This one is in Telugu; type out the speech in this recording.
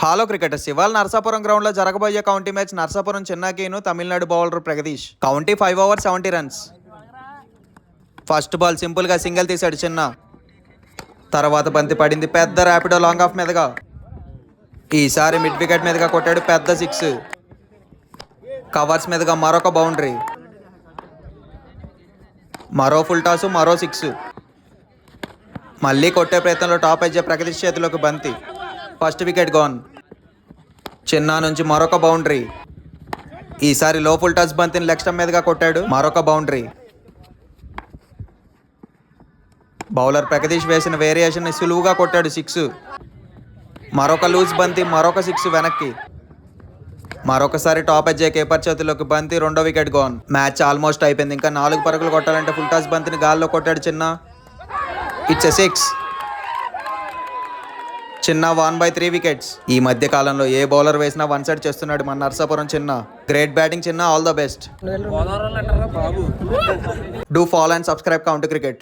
హలో క్రికెటర్స్, ఇవాళ నరసాపురం గ్రౌండ్ లో జరగబోయే కౌంటీ మ్యాచ్ నరసాపురం చిన్నాకిను Tamil Nadu bowler Pragadeesh. County 5 overs 70 runs. First ball simple గా సింగిల్ తీశాడు చిన్న. తర్వాత బంతి పడింది పెద్ద ర్యాపిడో లాంగ్ ఆఫ్ మీదగా. ఈసారి మిడ్ వికెట్ మీదగా కొట్టాడు పెద్ద 6. కవర్స్ మీదగా మరొక బౌండరీ, మరో ఫుల్ టాసు, మరో 6. మళ్ళీ కొట్టే ప్రయత్నంలో టాప్ ఎడ్జ్ ప్రగదీష్ చేతిలోకి బంతి. First wicket gonna. చిన్నా నుంచి మరొక బౌండరీ. ఈసారి లో ఫుల్ టచ్ బంతిని లెగ్ స్టంప్ మీదుగా కొట్టాడు, మరొక బౌండరీ. బౌలర్ ప్రగదీష్ వేసిన వేరియేషన్ ని సులువుగా కొట్టాడు 6. మరొక లూజ్ బంతి, మరొక 6 వెనక్కి. మరొకసారి టాప్ ఎడ్జ్ కీపర్ చేతిలోకి బంతి, రెండో వికెట్ గోన్. మ్యాచ్ ఆల్మోస్ట్ అయిపోయింది. ఇంకా 4 పరుగులు కొట్టాలంటే ఫుల్ టాస్ బంతిని గాల్లో కొట్టాడు చిన్న. It's a 6. చిన్న 1/3 వికెట్స్. ఈ మధ్య కాలంలో ఏ బౌలర్ వేసినా 1 సైడ్ చేస్తున్నాడు మన నరసాపురం చిన్న. గ్రేట్ బ్యాటింగ్ చిన్న, all the best. Do follow and subscribe county cricket.